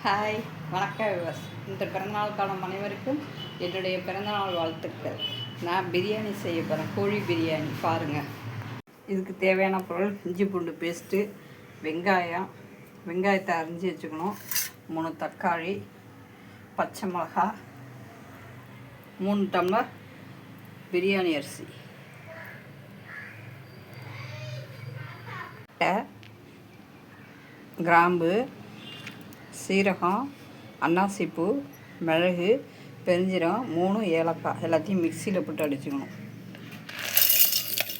Hi, வணக்கம் விவாஸ். இந்த பிறந்தநாள் காலம் அனைவருக்கும் என்னுடைய பிறந்தநாள் வாழ்த்துக்கள். நான் பிரியாணி செய்ய போகிறேன், கோழி பிரியாணி. பாருங்கள். இதுக்கு தேவையான பொருள்: இஞ்சி பூண்டு பேஸ்ட்டு, வெங்காயத்தை அரிஞ்சு வச்சுக்கணும், 3 தக்காளி, பச்சை மிளகா, 3 டம்ளர் பிரியாணி அரிசி, கிராம்பு, சீரகம், அன்னாசிப்பூ, மிளகு, பெருஞ்சீரகம், 3 ஏலக்காய் எல்லாத்தையும் மிக்சியில் போட்டு அடிச்சுக்கணும்.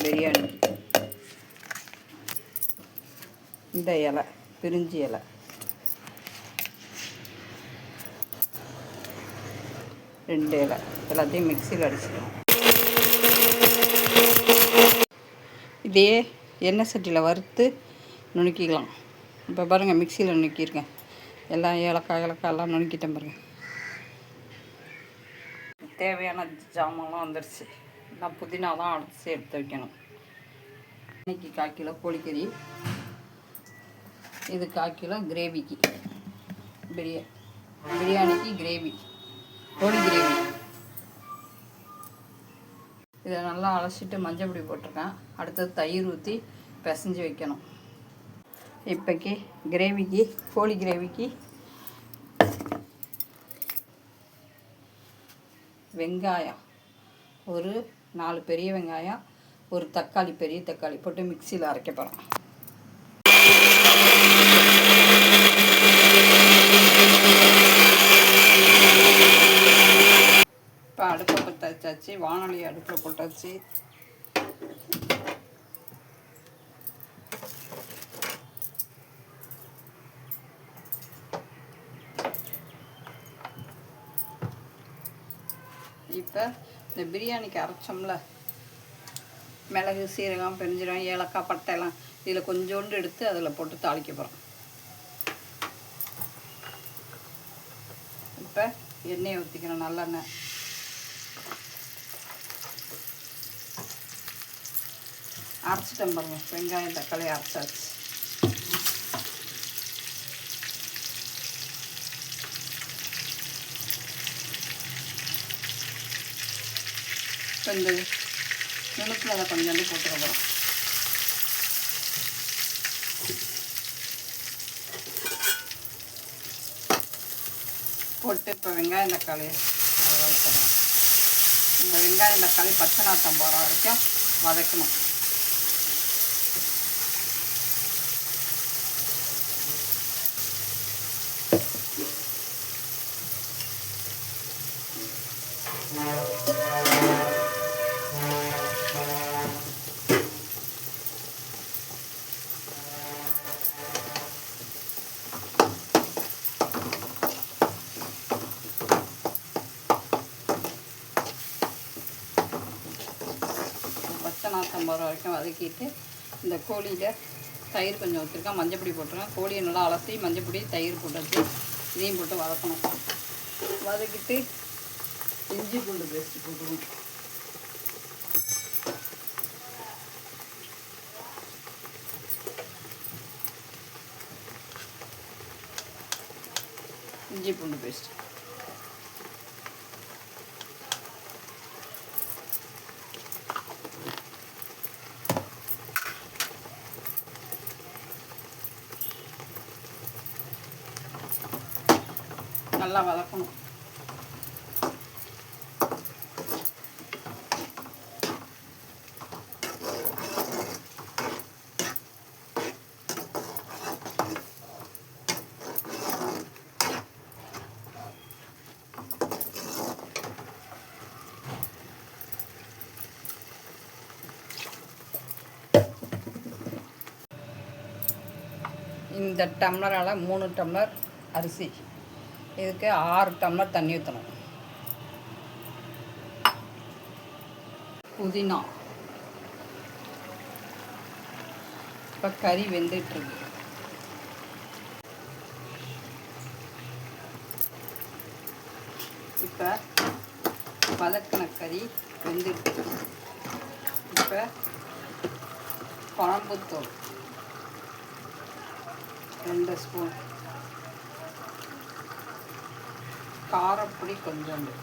பிரியாணி இந்த இலை, பிரிஞ்சி இலை, ரெண்டு இலை எல்லாத்தையும் மிக்சியில் அடிச்சுக்கணும். இதே எண்ணெய் சட்டியில் வறுத்து நுணுக்கிக்கலாம். இப்போ பாருங்கள், மிக்சியில் நுணுக்கியிருக்கேன். எல்லாம் ஏலக்காய் எல்லாம் நுணுக்கிட்டேன் பாருங்கள். தேவையான ஜாமான்லாம் வந்துடுச்சு. நான் புதினா தான் அடித்து எடுத்து வைக்கணும். இன்னைக்கு 1/4 கிலோ கோழிக்கறி, இது 1/4 கிலோ கிரேவிக்கு, பிரியாணிக்கு கிரேவி, கோழி கிரேவி. இதை நல்லா அலசிட்டு மஞ்சள் பொடி போட்டிருக்கேன். அடுத்தது தயிர் ஊற்றி பிசைஞ்சு வைக்கணும். இப்போக்கி கிரேவிக்கு, கோழி கிரேவிக்கு வெங்காயம், ஒரு 4 பெரிய வெங்காயம், ஒரு தக்காளி, பெரிய தக்காளி போட்டு மிக்சியில் அரைக்க போகிறோம். இப்போ அடுப்பை பற்ற வச்சாச்சு, வானொலி அடுப்பில் போட்டாச்சு. இப்போ இந்த பிரியாணிக்கு அரைச்சோம்ல, மிளகு, சீரகம், பெருஞ்சீரகம், ஏலக்காய், பட்டை எல்லாம் இதில் கொஞ்சோண்டு எடுத்து அதில் போட்டு தாளிக்க போகிறோம். இப்போ எண்ணெயை ஊற்றிக்கணும், நல்லெண்ணெய். அரைச்சிட்டோம் பாருங்க, வெங்காயம் தக்காளி அரைச்சாச்சு. இந்த நுணுக்கில் அதை கொஞ்சோண்டு போட்டுக்கிறோம். போட்டு இப்போ வெங்காயம் தக்காளி வதக்கணும். இந்த வெங்காயம் தக்காளி பச்சை நாத்தம் போகிற வரைக்கும் வதக்கணும். நாத்தம் போகிற வரைக்கும் வதக்கிட்டு, இந்த கோழியில் தயிர் கொஞ்சம் ஊற்றிருக்கேன், மஞ்சப்பொடி போட்டுருக்கேன். கோழியை நல்லா அலசி மஞ்சப்பொடி தயிர் போட்டு இதையும் போட்டு வதக்கணும். வதக்கிட்டு இஞ்சி பூண்டு பேஸ்ட்டு போட்டுருவோம். இஞ்சி பூண்டு பேஸ்ட் நல்லா வதக்கணும். இந்த டம்ளரால் 3 டம்ளர் அரிசி, இதுக்கு 6 டம்ளர் தண்ணி ஊற்றணும். புதினா, இப்போ கறி வெந்துட்டுருக்கு. இப்போ வதக்கின கறி வெந்துட்டு. இப்போ குழம்புத்தூள் 2 ஸ்பூன், காரப்பொடி கொஞ்சோண்டு,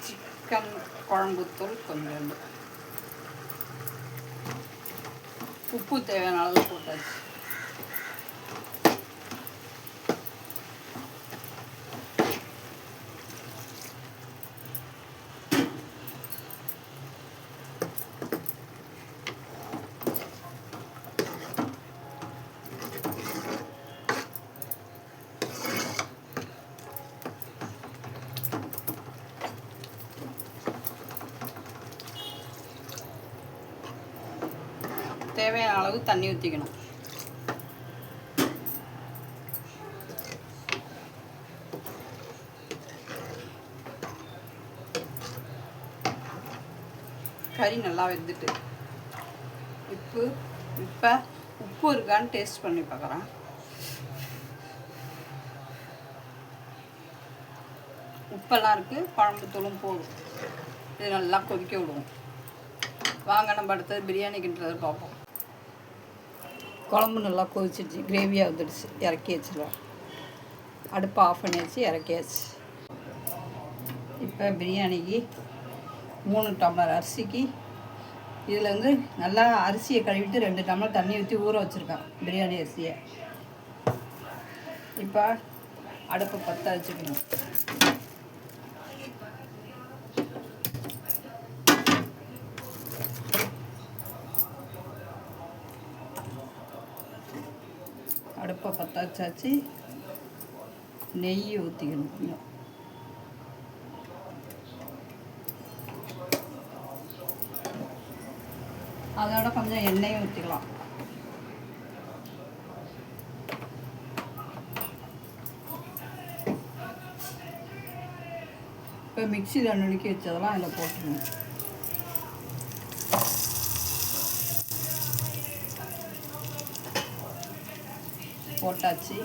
சிக்கன் குழம்புத்தூள் கொஞ்சோண்டு, உப்பு தேவையான அளவு போட்டாச்சு. தேவையான அளவு தண்ணி ஊற்றிக்கணும். கறி நல்லா வெந்துட்டு இப்போ உப்பு இருக்கான்னு டேஸ்ட் பண்ணி பார்க்குறேன். உப்பெல்லாம் இருக்குது, குழம்பு தூளும் போதும். இது நல்லா கொதிக்க விடுவோம். வாங்க நம்ம அடுத்தது பிரியாணிக்குன்றது பார்ப்போம். குழம்பு நல்லா கொதிச்சிடுச்சு, கிரேவியாக வந்துடுச்சு. இறக்கி வச்சிடலாம். அடுப்பை ஆஃப் பண்ணியாச்சு, இறக்கியாச்சு. இப்போ பிரியாணிக்கு 3 டம்ளர் அரிசிக்கு இதில் வந்து நல்லா அரிசியை கழுவிட்டு 2 டம்ளர் தண்ணி ஊற்றி ஊற வச்சுருக்கேன் பிரியாணி அரிசியை. இப்போ அடுப்பை பற்ற வச்சுக்கணும். அடுப்பை பற்ற வச்சாச்சு. நெய் ஊற்றிக்கணும் கொஞ்சம். அதோட கொஞ்சம் எண்ணெயும் ஊற்றிக்கலாம். இப்போ மிக்சியில் நுணுக்கி வச்சதெல்லாம் அதில் போட்டுருங்க. போட்டாச்சு.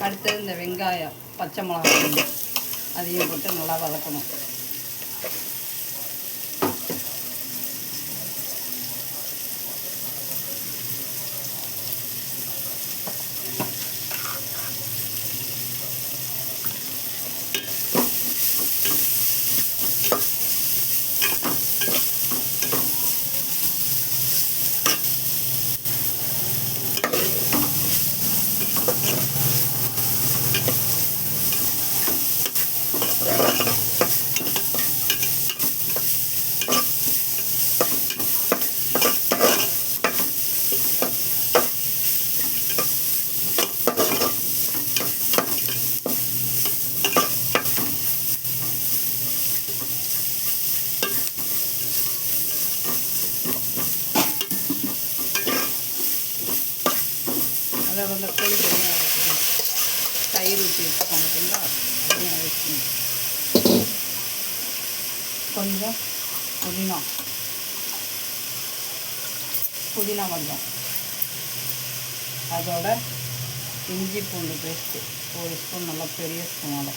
அடுத்தது இந்த வெங்காயம், பச்சை மிளகாய் அதையும் போட்டு நல்லா வதக்கணும். அதை வந்து கோழி தனியாக அரைச்சிக்கணும். தயிர் ஊற்றி வச்சுக்கோங்க. பார்த்தீங்களா, அதையும் அரைச்சிக்கணும். கொஞ்சம் புதினா கொஞ்சம், அதோட இஞ்சி பூண்டு பேஸ்ட்டு 1 ஸ்பூன், நல்லா பெரிய ஸ்பூனால்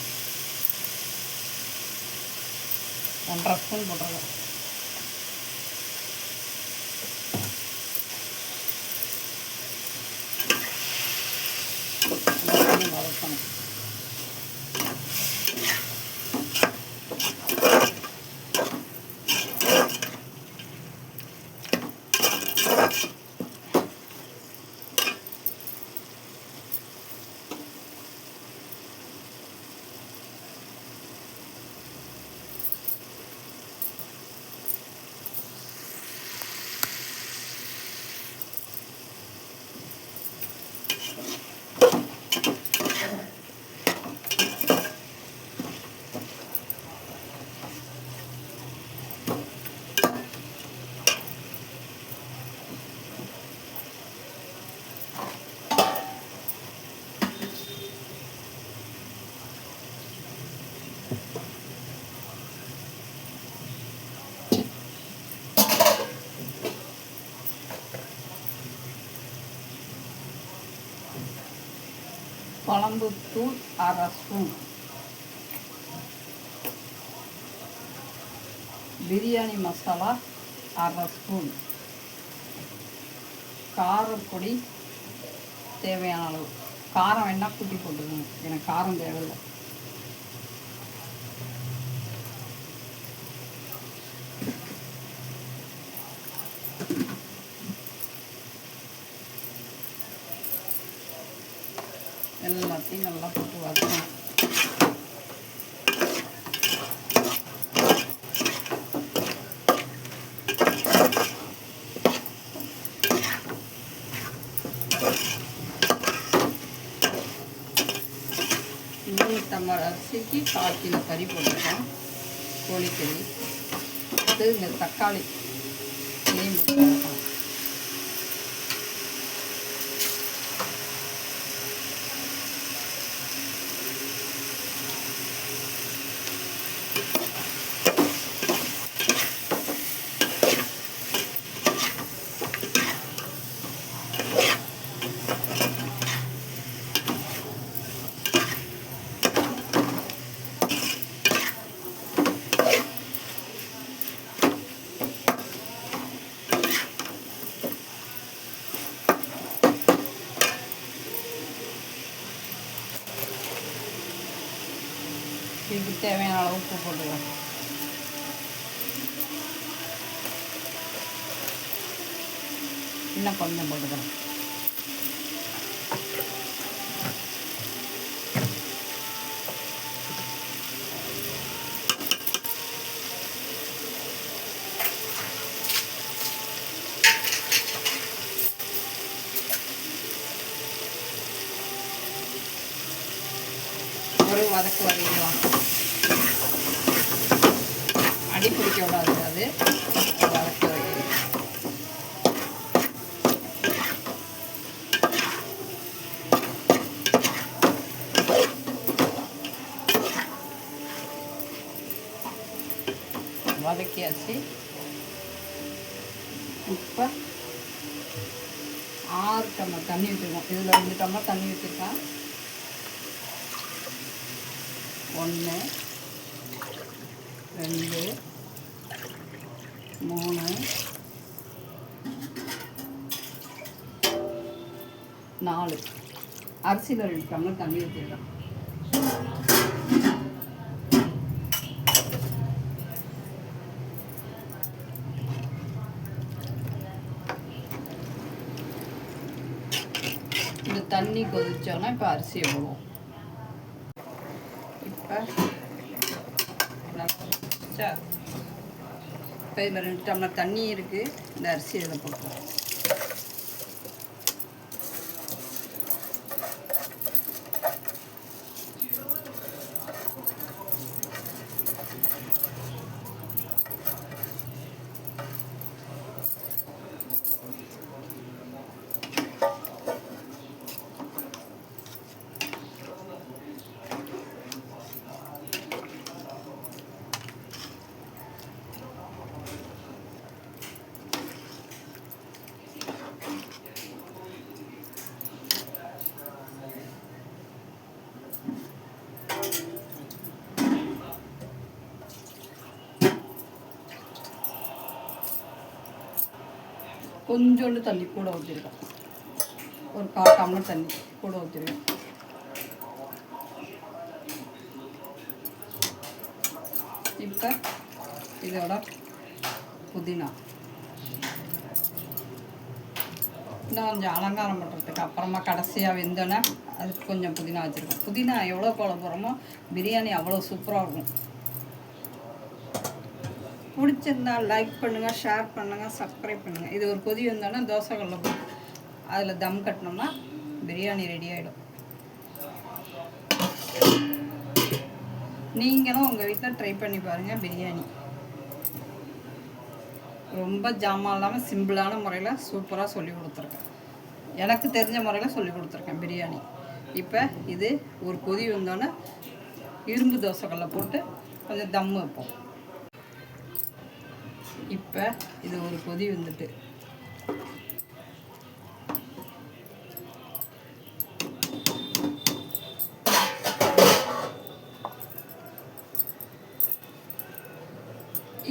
1.5 ஸ்பூன் போட்டுருக்கேன். வதக்கணும். குழம்புத்தூள் 1/2 ஸ்பூன், பிரியாணி மசாலா 1/2 ஸ்பூன், காரப்பொடி தேவையான அளவு. காரம் வேணால் கூட்டி போட்டுக்கணும், எனக்கு காரம் தேவையில்லை. எல்லாத்தையும் நல்லா போட்டு வதக்கணும். டம்ளர் அரிசிக்கு 1/4 கிலோ கறி போட்டுருக்கோம், கோழிக்கறி. அடுத்து இந்த தக்காளி இதையும் போட்டு இதுக்கு தேவையான அளவு உப்பு போட்டுக்கலாம். இன்னும் கொஞ்சம் போட்டுக்கலாம். ஒரு வதக்கு வதக்கலாம். அடி பிடிக்க விடாது, அது வதக்கு வதக்கலாம். வதக்கியாச்சு. இப்போ 6 டம்ளர் தண்ணி ஊற்றிருக்கோம். இதில் 2 டம்ளர் தண்ணி ஊற்றிருக்கேன். 1 2 3 4 அரிசியில் 2 டம்ளர் தண்ணி ஊற்றிடலாம். இந்த தண்ணி கொதிச்சோன்னா இப்போ அரிசியை போடுவோம். இப்போ இதில் 2 டம்ளர் தண்ணி இருக்குது. இந்த அரிசி இதில் போட்டுருவோம். கொஞ்சோண்டு தண்ணி கூட ஊற்றிருக்கேன். ஒரு 1/4 டம்ளர் தண்ணி கூட ஊற்றிருக்கேன். இப்போ இதோட புதினா இன்னும் கொஞ்சம் அலங்காரம் பண்ணுறதுக்கு அப்புறமா கடைசியாக வெந்தோன்னே அதுக்கு கொஞ்சம் புதினா வச்சுருக்கோம். புதினா எவ்வளோ போட போகிறோமோ பிரியாணி அவ்வளோ சூப்பராக இருக்கும். பிடிச்சிருந்தால் லைக் பண்ணுங்கள், ஷேர் பண்ணுங்கள், சப்ஸ்கிரைப் பண்ணுங்கள். இது ஒரு கொதி வந்தோன்னா தோசைக்கல்ல போட்டு அதில் தம் கட்டினோம்னா பிரியாணி ரெடி ஆகிடும். நீங்களும் உங்கள் வீட்டில் ட்ரை பண்ணி பாருங்கள். பிரியாணி ரொம்ப ஜாமான் இல்லாமல் சிம்பிளான முறையில் சூப்பராக சொல்லி கொடுத்துருக்கேன். எனக்கு தெரிஞ்ச முறையில் சொல்லி கொடுத்துருக்கேன் பிரியாணி. இப்போ இது ஒரு கொதி வந்தோன்னே இரும்பு தோசைக்கல்ல போட்டு கொஞ்சம் தம்மு வைப்போம். இப்போ இது ஒரு கொதி வந்துட்டு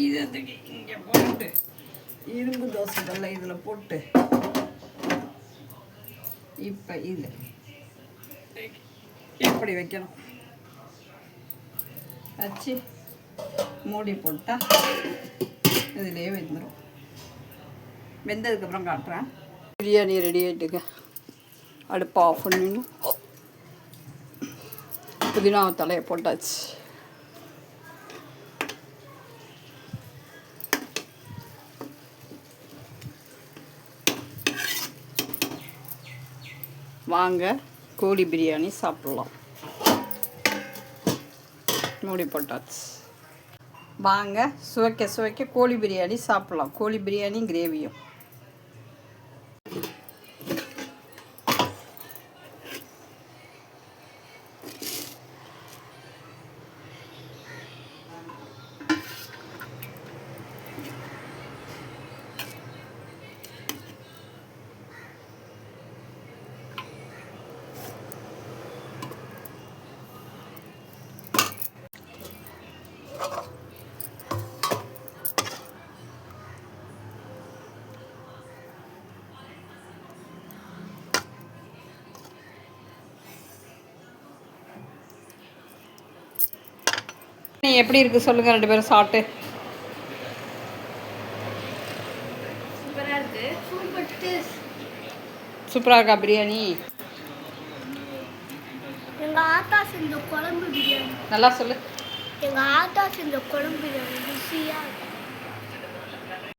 இதை இங்கே போட்டு இரும்பு தோசைக்கல்ல இதில் போட்டு இப்போ இது இப்படி வைக்கணும். வச்சு மூடி போட்டால் இதிலே வெந்துடும். வெந்ததுக்கப்புறம் காட்டுறேன். பிரியாணி ரெடி ஆகிட்டுங்க. அடுப்பை ஆஃப் பண்ணிடணும். புதினா தலையை போட்டாச்சு. வாங்க கோழி பிரியாணி சாப்பிட்லாம். மூடி போட்டாச்சு. வாங்க சுவைக்க சுவைக்க கோழி பிரியாணி சாப்பிட்லாம். கோழி பிரியாணி கிரேவியும். எப்படி இருக்கு சொல்லுங்க, ரெண்டு பேரும் சாப்பிட்டு. சூப்பரா இருக்கா பிரியாணி? எங்க ஆத்தா செஞ்ச குழம்பு பிரியாணி. நல்லா சொல்லு. எங்க ஆத்தா செஞ்ச குழம்பு பிரியாணி ருசியா இருக்கு.